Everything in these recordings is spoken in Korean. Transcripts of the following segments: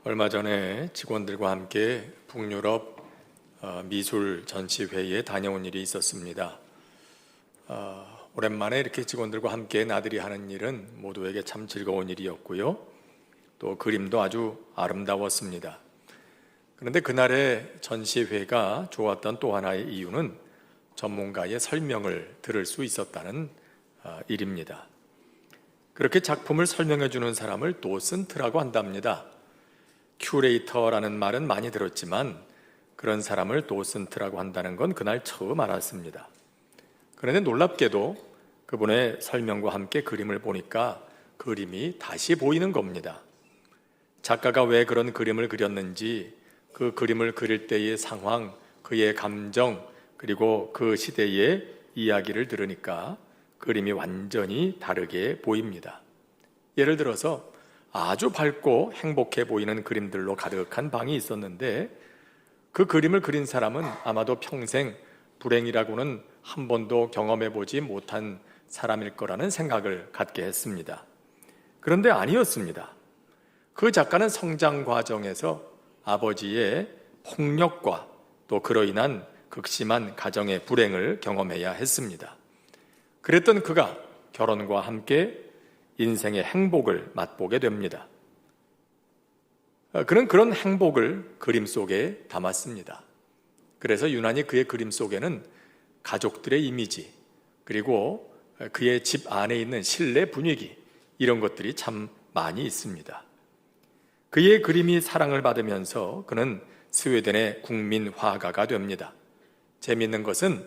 얼마 전에 직원들과 함께 북유럽 미술 전시회에 다녀온 일이 있었습니다. 오랜만에 이렇게 직원들과 함께 나들이 하는 일은 모두에게 참 즐거운 일이었고요. 또 그림도 아주 아름다웠습니다. 그런데 그날의 전시회가 좋았던 또 하나의 이유는 전문가의 설명을 들을 수 있었다는 일입니다. 그렇게 작품을 설명해 주는 사람을 도슨트라고 한답니다. 큐레이터라는 말은 많이 들었지만 그런 사람을 도슨트라고 한다는 건 그날 처음 알았습니다. 그런데 놀랍게도 그분의 설명과 함께 그림을 보니까 그림이 다시 보이는 겁니다. 작가가 왜 그런 그림을 그렸는지, 그 그림을 그릴 때의 상황, 그의 감정, 그리고 그 시대의 이야기를 들으니까 그림이 완전히 다르게 보입니다. 예를 들어서 아주 밝고 행복해 보이는 그림들로 가득한 방이 있었는데 그 그림을 그린 사람은 아마도 평생 불행이라고는 한 번도 경험해 보지 못한 사람일 거라는 생각을 갖게 했습니다. 그런데 아니었습니다. 그 작가는 성장 과정에서 아버지의 폭력과 또 그로 인한 극심한 가정의 불행을 경험해야 했습니다. 그랬던 그가 결혼과 함께 인생의 행복을 맛보게 됩니다. 그는 그런 행복을 그림 속에 담았습니다. 그래서 유난히 그의 그림 속에는 가족들의 이미지, 그리고 그의 집 안에 있는 실내 분위기, 이런 것들이 참 많이 있습니다. 그의 그림이 사랑을 받으면서 그는 스웨덴의 국민 화가가 됩니다. 재미있는 것은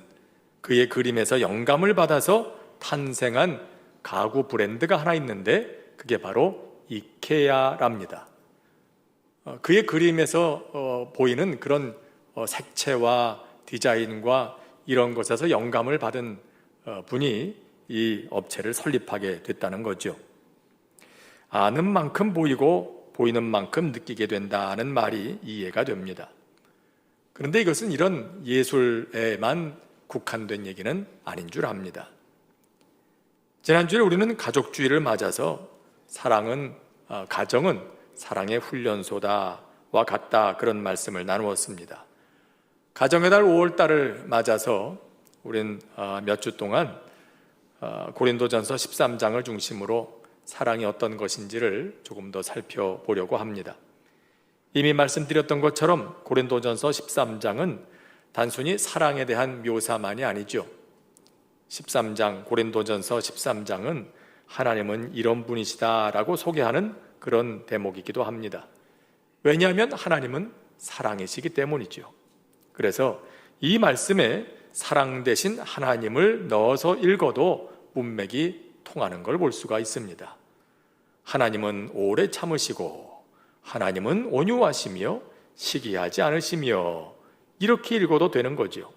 그의 그림에서 영감을 받아서 탄생한 가구 브랜드가 하나 있는데 그게 바로 이케아랍니다. 그의 그림에서 보이는 그런 색채와 디자인과 이런 것에서 영감을 받은 분이 이 업체를 설립하게 됐다는 거죠. 아는 만큼 보이고 보이는 만큼 느끼게 된다는 말이 이해가 됩니다. 그런데 이것은 이런 예술에만 국한된 얘기는 아닌 줄 압니다. 지난주에 우리는 가족주의를 맞아서 가정은 사랑의 훈련소다와 같다, 그런 말씀을 나누었습니다. 가정의 달 5월달을 맞아서 우린 몇 주 동안 고린도전서 13장을 중심으로 사랑이 어떤 것인지를 조금 더 살펴보려고 합니다. 이미 말씀드렸던 것처럼 고린도전서 13장은 단순히 사랑에 대한 묘사만이 아니죠. 13장, 고린도전서 13장은 하나님은 이런 분이시다라고 소개하는 그런 대목이기도 합니다. 왜냐하면 하나님은 사랑이시기 때문이죠. 그래서 이 말씀에 사랑 대신 하나님을 넣어서 읽어도 문맥이 통하는 걸 볼 수가 있습니다. 하나님은 오래 참으시고 하나님은 온유하시며 시기하지 않으시며, 이렇게 읽어도 되는 거죠.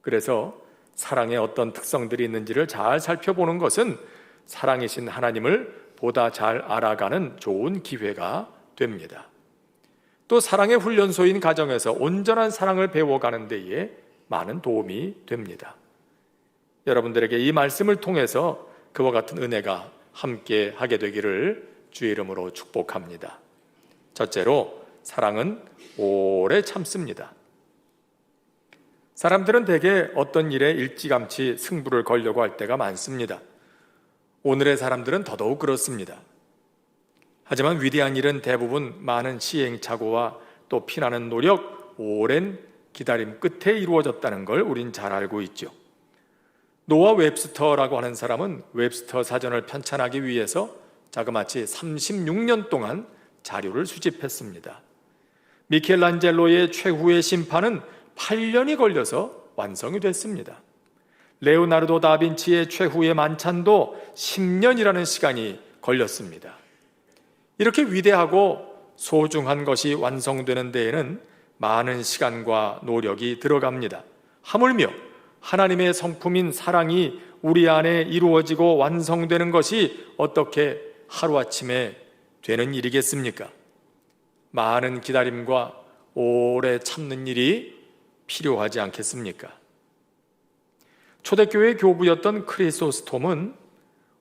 그래서 사랑에 어떤 특성들이 있는지를 잘 살펴보는 것은 사랑이신 하나님을 보다 잘 알아가는 좋은 기회가 됩니다. 또 사랑의 훈련소인 가정에서 온전한 사랑을 배워가는 데에 많은 도움이 됩니다. 여러분들에게 이 말씀을 통해서 그와 같은 은혜가 함께 하게 되기를 주의 이름으로 축복합니다. 첫째로, 사랑은 오래 참습니다. 사람들은 대개 어떤 일에 일찌감치 승부를 걸려고 할 때가 많습니다. 오늘의 사람들은 더더욱 그렇습니다. 하지만 위대한 일은 대부분 많은 시행착오와 또 피나는 노력, 오랜 기다림 끝에 이루어졌다는 걸 우린 잘 알고 있죠. 노아 웹스터라고 하는 사람은 웹스터 사전을 편찬하기 위해서 자그마치 36년 동안 자료를 수집했습니다. 미켈란젤로의 최후의 심판은 8년이 걸려서 완성이 됐습니다. 레오나르도 다빈치의 최후의 만찬도 10년이라는 시간이 걸렸습니다. 이렇게 위대하고 소중한 것이 완성되는 데에는 많은 시간과 노력이 들어갑니다. 하물며 하나님의 성품인 사랑이 우리 안에 이루어지고 완성되는 것이 어떻게 하루아침에 되는 일이겠습니까? 많은 기다림과 오래 참는 일이 필요하지 않겠습니까? 초대교회 교부였던 크리소스톰은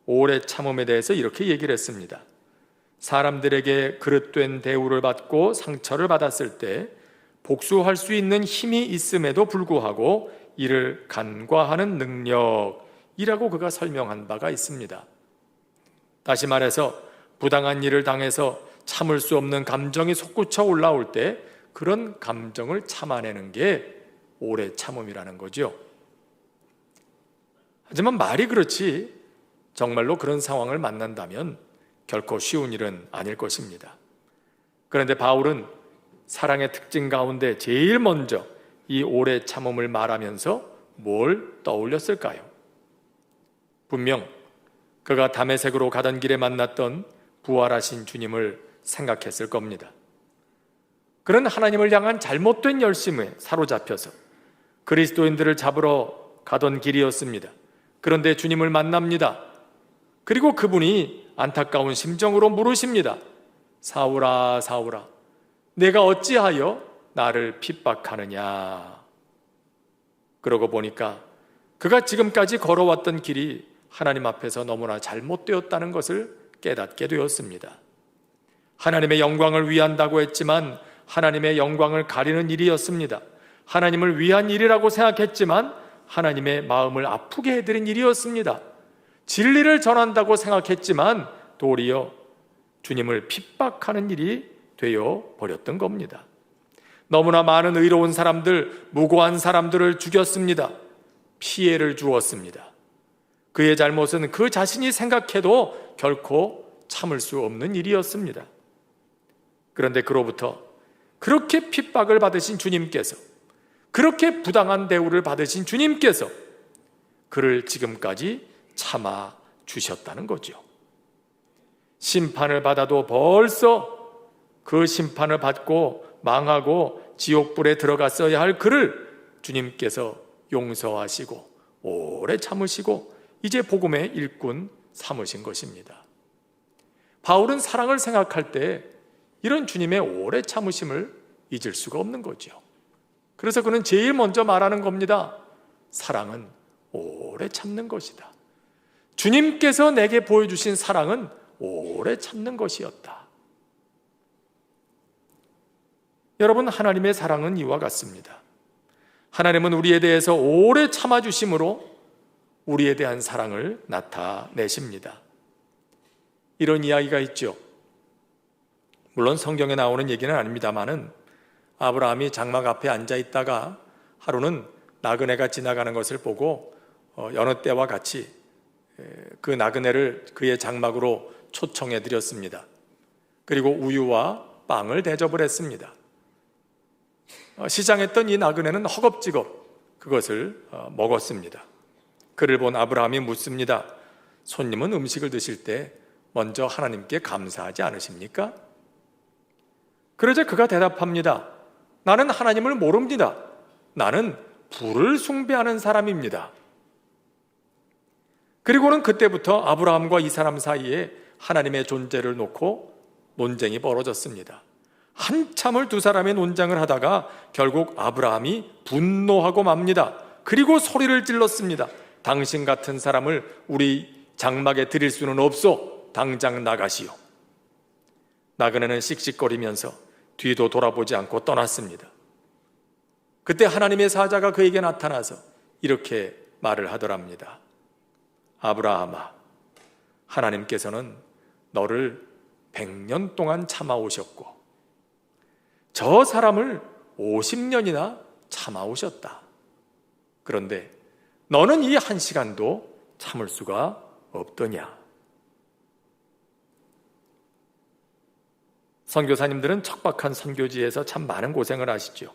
오래 참음에 대해서 이렇게 얘기를 했습니다. 사람들에게 그릇된 대우를 받고 상처를 받았을 때 복수할 수 있는 힘이 있음에도 불구하고 이를 간과하는 능력이라고 그가 설명한 바가 있습니다. 다시 말해서 부당한 일을 당해서 참을 수 없는 감정이 솟구쳐 올라올 때 그런 감정을 참아내는 게 오래 참음이라는 거죠. 하지만 말이 그렇지 정말로 그런 상황을 만난다면 결코 쉬운 일은 아닐 것입니다. 그런데 바울은 사랑의 특징 가운데 제일 먼저 이 오래 참음을 말하면서 뭘 떠올렸을까요? 분명 그가 다메섹으로 가던 길에 만났던 부활하신 주님을 생각했을 겁니다. 그는 하나님을 향한 잘못된 열심에 사로잡혀서 그리스도인들을 잡으러 가던 길이었습니다. 그런데 주님을 만납니다. 그리고 그분이 안타까운 심정으로 물으십니다. 사울아, 사울아, 내가 어찌하여 나를 핍박하느냐? 그러고 보니까 그가 지금까지 걸어왔던 길이 하나님 앞에서 너무나 잘못되었다는 것을 깨닫게 되었습니다. 하나님의 영광을 위한다고 했지만 하나님의 영광을 가리는 일이었습니다. 하나님을 위한 일이라고 생각했지만 하나님의 마음을 아프게 해드린 일이었습니다. 진리를 전한다고 생각했지만 도리어 주님을 핍박하는 일이 되어 버렸던 겁니다. 너무나 많은 의로운 사람들, 무고한 사람들을 죽였습니다. 피해를 주었습니다. 그의 잘못은 그 자신이 생각해도 결코 참을 수 없는 일이었습니다. 그런데 그로부터 그렇게 핍박을 받으신 주님께서, 그렇게 부당한 대우를 받으신 주님께서 그를 지금까지 참아 주셨다는 거죠. 심판을 받아도 벌써 그 심판을 받고 망하고 지옥불에 들어갔어야 할 그를 주님께서 용서하시고 오래 참으시고 이제 복음의 일꾼 삼으신 것입니다. 바울은 사랑을 생각할 때 이런 주님의 오래 참으심을 잊을 수가 없는 거죠. 그래서 그는 제일 먼저 말하는 겁니다. 사랑은 오래 참는 것이다. 주님께서 내게 보여주신 사랑은 오래 참는 것이었다. 여러분, 하나님의 사랑은 이와 같습니다. 하나님은 우리에 대해서 오래 참아주심으로 우리에 대한 사랑을 나타내십니다. 이런 이야기가 있죠. 물론 성경에 나오는 얘기는 아닙니다만은 아브라함이 장막 앞에 앉아 있다가 하루는 나그네가 지나가는 것을 보고 여느 때와 같이 그 나그네를 그의 장막으로 초청해 드렸습니다. 그리고 우유와 빵을 대접을 했습니다. 시장했던 이 나그네는 허겁지겁 그것을 먹었습니다. 그를 본 아브라함이 묻습니다. 손님은 음식을 드실 때 먼저 하나님께 감사하지 않으십니까? 그러자 그가 대답합니다. 나는 하나님을 모릅니다. 나는 불을 숭배하는 사람입니다. 그리고는 그때부터 아브라함과 이 사람 사이에 하나님의 존재를 놓고 논쟁이 벌어졌습니다. 한참을 두 사람의 논쟁을 하다가 결국 아브라함이 분노하고 맙니다. 그리고 소리를 질렀습니다. 당신 같은 사람을 우리 장막에 드릴 수는 없소. 당장 나가시오. 나그네는 씩씩거리면서 뒤도 돌아보지 않고 떠났습니다. 그때 하나님의 사자가 그에게 나타나서 이렇게 말을 하더랍니다. 아브라함아, 하나님께서는 너를 100년 동안 참아오셨고 저 사람을 50년이나 참아오셨다. 그런데 너는 이 1시간도 참을 수가 없더냐? 선교사님들은 척박한 선교지에서 참 많은 고생을 하시죠.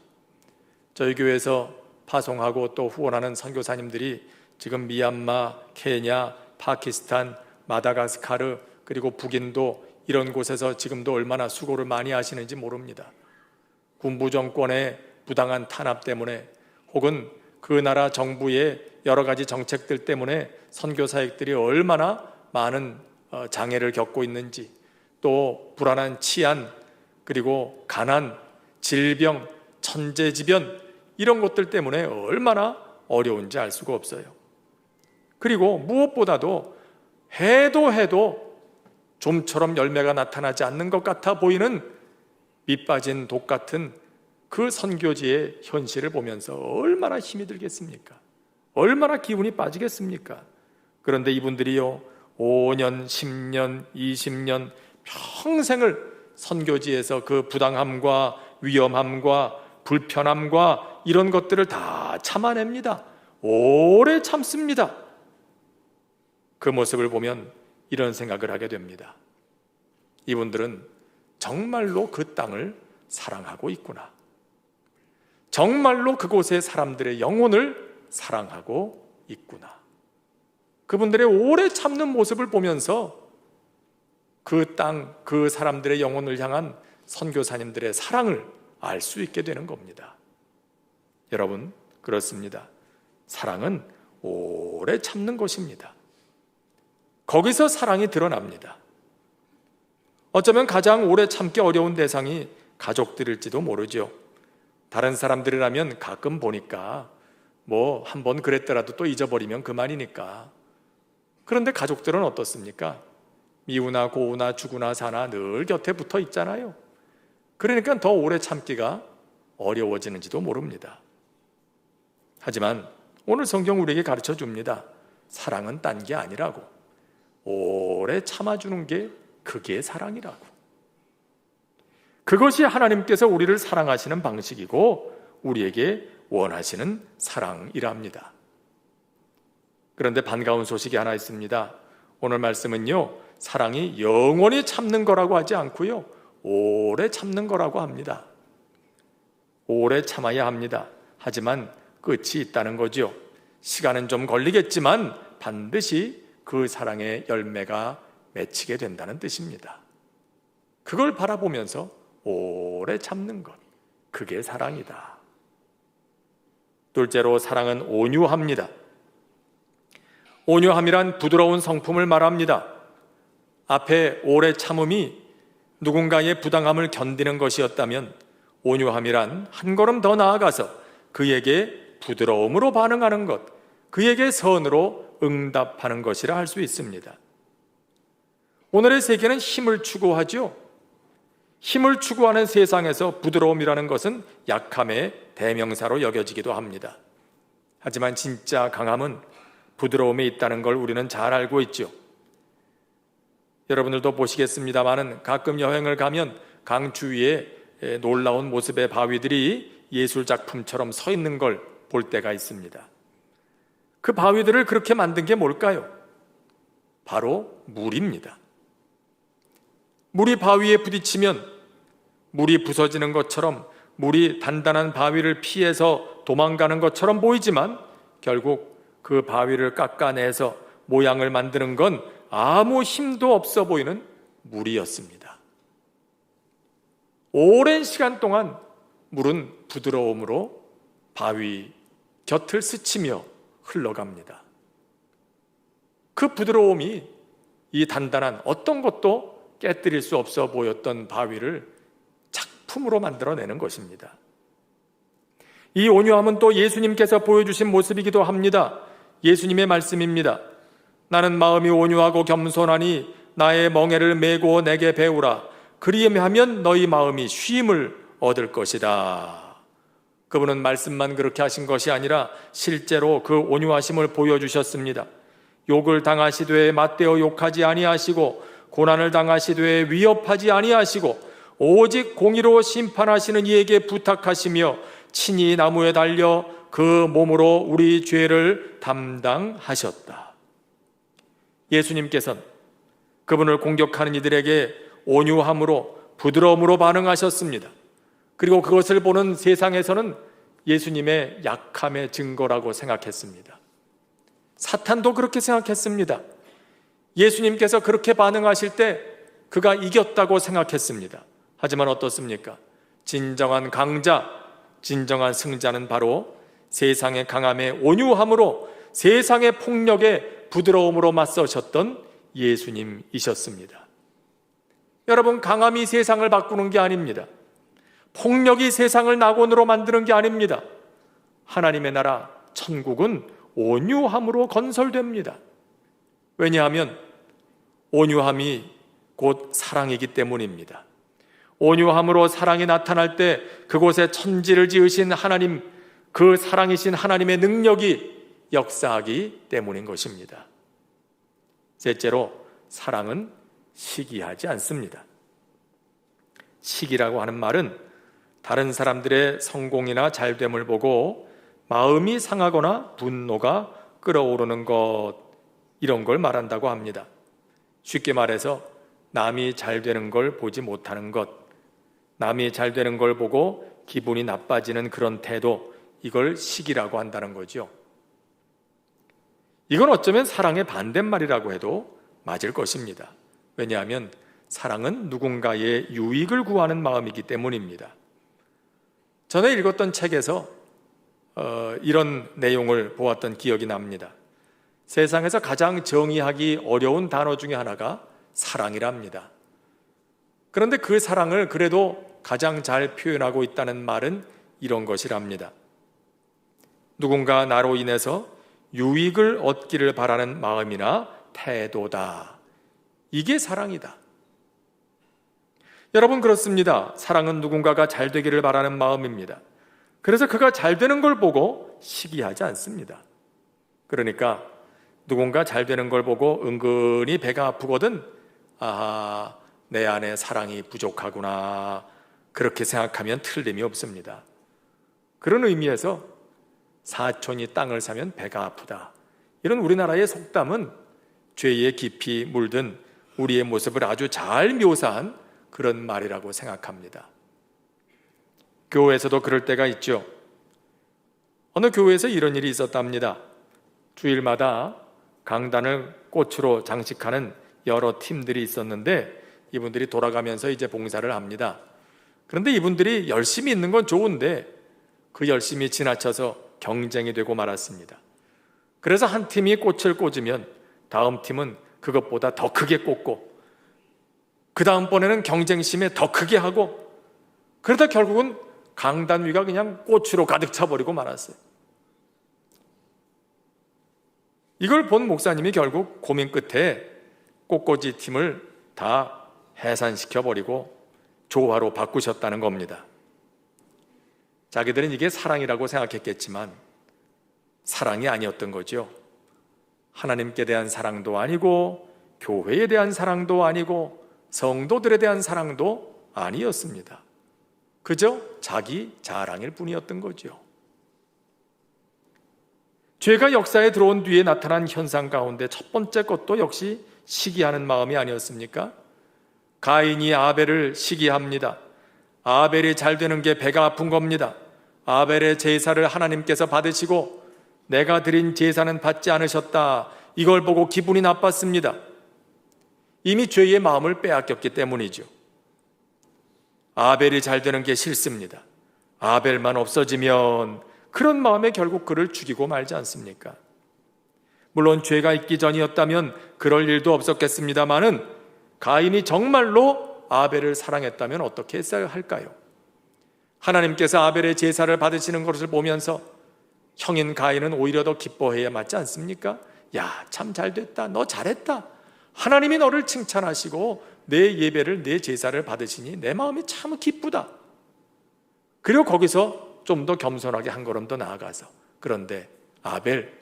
저희 교회에서 파송하고 또 후원하는 선교사님들이 지금 미얀마, 케냐, 파키스탄, 마다가스카르 그리고 북인도 이런 곳에서 지금도 얼마나 수고를 많이 하시는지 모릅니다. 군부 정권의 부당한 탄압 때문에 혹은 그 나라 정부의 여러 가지 정책들 때문에 선교사역들이 얼마나 많은 장애를 겪고 있는지, 또 불안한 치안, 그리고 가난, 질병, 천재지변 이런 것들 때문에 얼마나 어려운지 알 수가 없어요. 그리고 무엇보다도 해도 좀처럼 열매가 나타나지 않는 것 같아 보이는 밑 빠진 독 같은 그 선교지의 현실을 보면서 얼마나 힘이 들겠습니까? 얼마나 기운이 빠지겠습니까? 그런데 이분들이요, 5년, 10년, 20년 평생을 선교지에서 그 부당함과 위험함과 불편함과 이런 것들을 다 참아냅니다. 오래 참습니다. 그 모습을 보면 이런 생각을 하게 됩니다. 이분들은 정말로 그 땅을 사랑하고 있구나. 정말로 그곳의 사람들의 영혼을 사랑하고 있구나. 그분들의 오래 참는 모습을 보면서 그 땅, 그 사람들의 영혼을 향한 선교사님들의 사랑을 알 수 있게 되는 겁니다. 여러분, 그렇습니다. 사랑은 오래 참는 것입니다. 거기서 사랑이 드러납니다. 어쩌면 가장 오래 참기 어려운 대상이 가족들일지도 모르죠. 다른 사람들이라면 가끔 보니까 뭐 한번 그랬더라도 또 잊어버리면 그만이니까. 그런데 가족들은 어떻습니까? 미우나 고우나 죽으나 사나 늘 곁에 붙어 있잖아요. 그러니까 더 오래 참기가 어려워지는지도 모릅니다. 하지만 오늘 성경 우리에게 가르쳐 줍니다. 사랑은 딴 게 아니라고. 오래 참아주는 게 그게 사랑이라고. 그것이 하나님께서 우리를 사랑하시는 방식이고 우리에게 원하시는 사랑이랍니다. 그런데 반가운 소식이 하나 있습니다. 오늘 말씀은요, 사랑이 영원히 참는 거라고 하지 않고요, 오래 참는 거라고 합니다. 오래 참아야 합니다. 하지만 끝이 있다는 거죠. 시간은 좀 걸리겠지만 반드시 그 사랑의 열매가 맺히게 된다는 뜻입니다. 그걸 바라보면서 오래 참는 것, 그게 사랑이다. 둘째로 사랑은 온유합니다. 온유함이란 부드러운 성품을 말합니다. 앞에 오래 참음이 누군가의 부당함을 견디는 것이었다면 온유함이란 한 걸음 더 나아가서 그에게 부드러움으로 반응하는 것, 그에게 선으로 응답하는 것이라 할 수 있습니다. 오늘의 세계는 힘을 추구하죠. 힘을 추구하는 세상에서 부드러움이라는 것은 약함의 대명사로 여겨지기도 합니다. 하지만 진짜 강함은 부드러움에 있다는 걸 우리는 잘 알고 있죠. 여러분들도 보시겠습니다마는 가끔 여행을 가면 강 주위에 놀라운 모습의 바위들이 예술작품처럼 서 있는 걸 볼 때가 있습니다. 그 바위들을 그렇게 만든 게 뭘까요? 바로 물입니다. 물이 바위에 부딪히면 물이 부서지는 것처럼, 물이 단단한 바위를 피해서 도망가는 것처럼 보이지만 결국 그 바위를 깎아내서 모양을 만드는 건 아무 힘도 없어 보이는 물이었습니다. 오랜 시간 동안 물은 부드러움으로 바위 곁을 스치며 흘러갑니다. 그 부드러움이 이 단단한 어떤 것도 깨뜨릴 수 없어 보였던 바위를 작품으로 만들어내는 것입니다. 이 온유함은 또 예수님께서 보여주신 모습이기도 합니다. 예수님의 말씀입니다. 나는 마음이 온유하고 겸손하니 나의 멍에를 메고 내게 배우라. 그리하면 너희 마음이 쉼을 얻을 것이다. 그분은 말씀만 그렇게 하신 것이 아니라 실제로 그 온유하심을 보여주셨습니다. 욕을 당하시되 맞대어 욕하지 아니하시고 고난을 당하시되 위협하지 아니하시고 오직 공의로 심판하시는 이에게 부탁하시며 친히 나무에 달려 그 몸으로 우리 죄를 담당하셨다. 예수님께서는 그분을 공격하는 이들에게 온유함으로 부드러움으로 반응하셨습니다. 그리고 그것을 보는 세상에서는 예수님의 약함의 증거라고 생각했습니다. 사탄도 그렇게 생각했습니다. 예수님께서 그렇게 반응하실 때 그가 이겼다고 생각했습니다. 하지만 어떻습니까? 진정한 강자, 진정한 승자는 바로 세상의 강함에 온유함으로, 세상의 폭력에 부드러움으로 맞서셨던 예수님이셨습니다. 여러분, 강함이 세상을 바꾸는 게 아닙니다. 폭력이 세상을 낙원으로 만드는 게 아닙니다. 하나님의 나라, 천국은 온유함으로 건설됩니다. 왜냐하면 온유함이 곧 사랑이기 때문입니다. 온유함으로 사랑이 나타날 때 그곳에 천지를 지으신 하나님, 그 사랑이신 하나님의 능력이 역사하기 때문인 것입니다. 셋째로, 사랑은 시기하지 않습니다. 시기라고 하는 말은 다른 사람들의 성공이나 잘됨을 보고 마음이 상하거나 분노가 끓어오르는 것, 이런 걸 말한다고 합니다. 쉽게 말해서 남이 잘 되는 걸 보지 못하는 것, 남이 잘 되는 걸 보고 기분이 나빠지는 그런 태도, 이걸 시기라고 한다는 거죠. 이건 어쩌면 사랑의 반대말이라고 해도 맞을 것입니다. 왜냐하면 사랑은 누군가의 유익을 구하는 마음이기 때문입니다. 전에 읽었던 책에서 이런 내용을 보았던 기억이 납니다. 세상에서 가장 정의하기 어려운 단어 중에 하나가 사랑이랍니다. 그런데 그 사랑을 그래도 가장 잘 표현하고 있다는 말은 이런 것이랍니다. 누군가 나로 인해서 유익을 얻기를 바라는 마음이나 태도다. 이게 사랑이다. 여러분, 그렇습니다. 사랑은 누군가가 잘 되기를 바라는 마음입니다. 그래서 그가 잘 되는 걸 보고 시기하지 않습니다. 그러니까 누군가 잘 되는 걸 보고 은근히 배가 아프거든, 아하, 내 안에 사랑이 부족하구나, 그렇게 생각하면 틀림이 없습니다. 그런 의미에서 사촌이 땅을 사면 배가 아프다, 이런 우리나라의 속담은 죄에 깊이 물든 우리의 모습을 아주 잘 묘사한 그런 말이라고 생각합니다. 교회에서도 그럴 때가 있죠. 어느 교회에서 이런 일이 있었답니다. 주일마다 강단을 꽃으로 장식하는 여러 팀들이 있었는데 이분들이 돌아가면서 이제 봉사를 합니다. 그런데 이분들이 열심히 있는 건 좋은데 그 열심히 지나쳐서 경쟁이 되고 말았습니다. 그래서 한 팀이 꽃을 꽂으면 다음 팀은 그것보다 더 크게 꽂고 그 다음번에는 경쟁심에 더 크게 하고, 그러다 결국은 강단 위가 그냥 꽃으로 가득 차버리고 말았어요. 이걸 본 목사님이 결국 고민 끝에 꽃꽂이 팀을 다 해산시켜버리고 조화로 바꾸셨다는 겁니다. 자기들은 이게 사랑이라고 생각했겠지만 사랑이 아니었던 거죠. 하나님께 대한 사랑도 아니고 교회에 대한 사랑도 아니고 성도들에 대한 사랑도 아니었습니다. 그저 자기 자랑일 뿐이었던 거죠. 죄가 역사에 들어온 뒤에 나타난 현상 가운데 첫 번째 것도 역시 시기하는 마음이 아니었습니까? 가인이 아벨을 시기합니다. 아벨이 잘 되는 게 배가 아픈 겁니다. 아벨의 제사를 하나님께서 받으시고 내가 드린 제사는 받지 않으셨다, 이걸 보고 기분이 나빴습니다. 이미 죄의 마음을 빼앗겼기 때문이죠. 아벨이 잘 되는 게 싫습니다. 아벨만 없어지면, 그런 마음에 결국 그를 죽이고 말지 않습니까? 물론 죄가 있기 전이었다면 그럴 일도 없었겠습니다마는 가인이 정말로 아벨을 사랑했다면 어떻게 했어야 할까요? 하나님께서 아벨의 제사를 받으시는 것을 보면서 형인 가인은 오히려 더 기뻐해야 맞지 않습니까? 야, 참 잘됐다, 너 잘했다, 하나님이 너를 칭찬하시고 내 예배를, 내 제사를 받으시니 내 마음이 참 기쁘다. 그리고 거기서 좀 더 겸손하게 한 걸음 더 나아가서, 그런데 아벨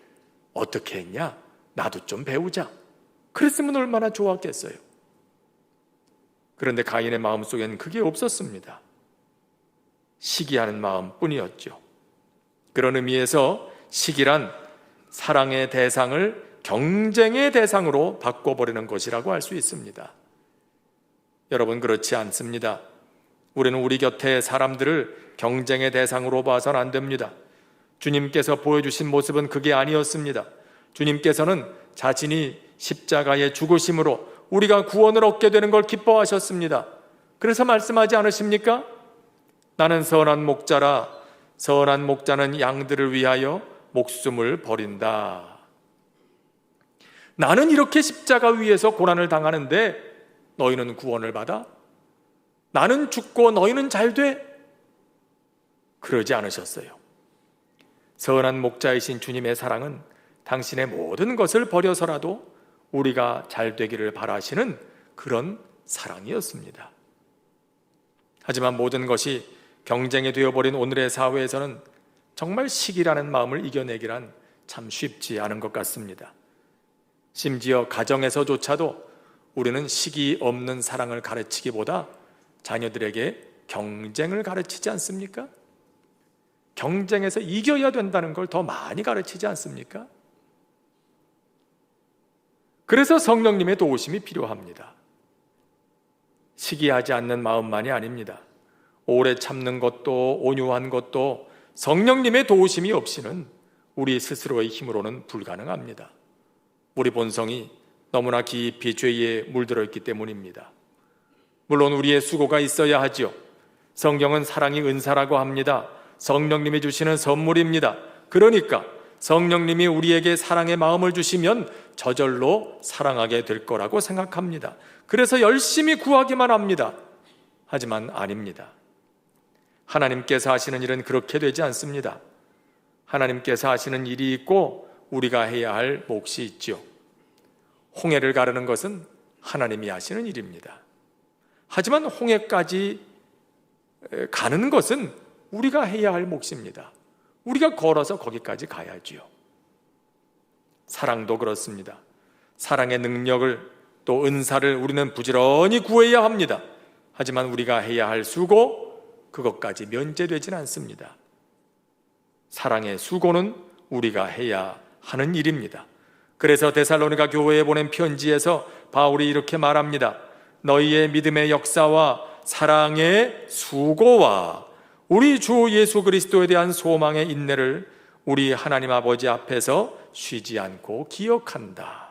어떻게 했냐? 나도 좀 배우자. 그랬으면 얼마나 좋았겠어요. 그런데 가인의 마음속에는 그게 없었습니다. 시기하는 마음뿐이었죠. 그런 의미에서 시기란 사랑의 대상을 경쟁의 대상으로 바꿔버리는 것이라고 할 수 있습니다. 여러분, 그렇지 않습니다. 우리는 우리 곁에 사람들을 경쟁의 대상으로 봐서는 안 됩니다. 주님께서 보여주신 모습은 그게 아니었습니다. 주님께서는 자신이 십자가의 죽으심으로 우리가 구원을 얻게 되는 걸 기뻐하셨습니다. 그래서 말씀하지 않으십니까? 나는 선한 목자라, 선한 목자는 양들을 위하여 목숨을 버린다. 나는 이렇게 십자가 위에서 고난을 당하는데 너희는 구원을 받아? 나는 죽고 너희는 잘 돼? 그러지 않으셨어요. 선한 목자이신 주님의 사랑은 당신의 모든 것을 버려서라도 우리가 잘 되기를 바라시는 그런 사랑이었습니다. 하지만 모든 것이 경쟁이 되어버린 오늘의 사회에서는 정말 시기라는 마음을 이겨내기란 참 쉽지 않은 것 같습니다. 심지어 가정에서조차도 우리는 시기 없는 사랑을 가르치기보다 자녀들에게 경쟁을 가르치지 않습니까? 경쟁에서 이겨야 된다는 걸 더 많이 가르치지 않습니까? 그래서 성령님의 도우심이 필요합니다. 시기하지 않는 마음만이 아닙니다. 오래 참는 것도 온유한 것도 성령님의 도우심이 없이는 우리 스스로의 힘으로는 불가능합니다. 우리 본성이 너무나 깊이 죄에 물들어 있기 때문입니다. 물론 우리의 수고가 있어야 하지요. 성경은 사랑이 은사라고 합니다. 성령님이 주시는 선물입니다. 그러니까 성령님이 우리에게 사랑의 마음을 주시면 저절로 사랑하게 될 거라고 생각합니다. 그래서 열심히 구하기만 합니다. 하지만 아닙니다. 하나님께서 하시는 일은 그렇게 되지 않습니다. 하나님께서 하시는 일이 있고 우리가 해야 할 몫이 있죠. 홍해를 가르는 것은 하나님이 하시는 일입니다. 하지만 홍해까지 가는 것은 우리가 해야 할 몫입니다. 우리가 걸어서 거기까지 가야지요. 사랑도 그렇습니다. 사랑의 능력을 또 은사를 우리는 부지런히 구해야 합니다. 하지만 우리가 해야 할 수고, 그것까지 면제되지는 않습니다. 사랑의 수고는 우리가 해야 하는 일입니다. 그래서 데살로니가 교회에 보낸 편지에서 바울이 이렇게 말합니다. 너희의 믿음의 역사와 사랑의 수고와 우리 주 예수 그리스도에 대한 소망의 인내를 우리 하나님 아버지 앞에서 쉬지 않고 기억한다.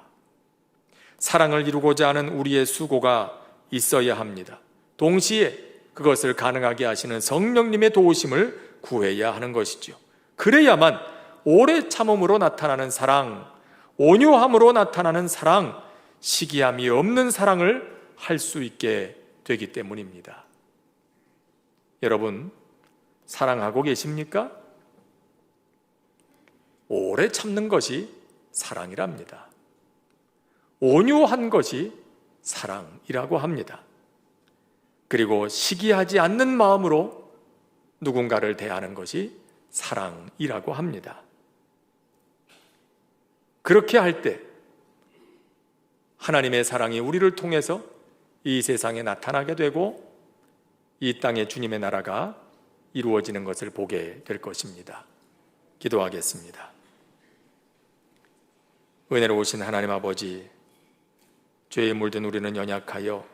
사랑을 이루고자 하는 우리의 수고가 있어야 합니다. 동시에 그것을 가능하게 하시는 성령님의 도우심을 구해야 하는 것이죠. 그래야만 오래 참음으로 나타나는 사랑, 온유함으로 나타나는 사랑, 시기함이 없는 사랑을 할 수 있게 되기 때문입니다. 여러분, 사랑하고 계십니까? 오래 참는 것이 사랑이랍니다. 온유한 것이 사랑이라고 합니다. 그리고 시기하지 않는 마음으로 누군가를 대하는 것이 사랑이라고 합니다. 그렇게 할 때 하나님의 사랑이 우리를 통해서 이 세상에 나타나게 되고 이 땅에 주님의 나라가 이루어지는 것을 보게 될 것입니다. 기도하겠습니다. 은혜로우신 하나님 아버지, 죄에 물든 우리는 연약하여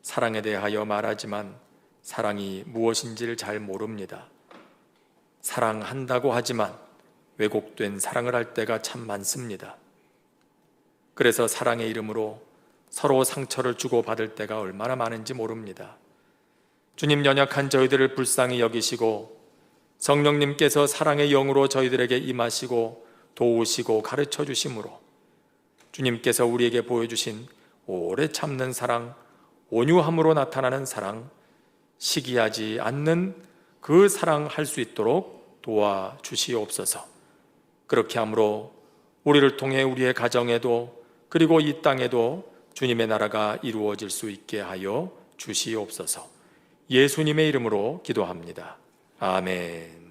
사랑에 대하여 말하지만 사랑이 무엇인지를 잘 모릅니다. 사랑한다고 하지만 왜곡된 사랑을 할 때가 참 많습니다. 그래서 사랑의 이름으로 서로 상처를 주고받을 때가 얼마나 많은지 모릅니다. 주님, 연약한 저희들을 불쌍히 여기시고 성령님께서 사랑의 영으로 저희들에게 임하시고 도우시고 가르쳐 주심으로 주님께서 우리에게 보여주신 오래 참는 사랑, 온유함으로 나타나는 사랑, 시기하지 않는 그 사랑 할 수 있도록 도와주시옵소서. 그렇게 함으로 우리를 통해 우리의 가정에도 그리고 이 땅에도 주님의 나라가 이루어질 수 있게 하여 주시옵소서. 예수님의 이름으로 기도합니다. 아멘.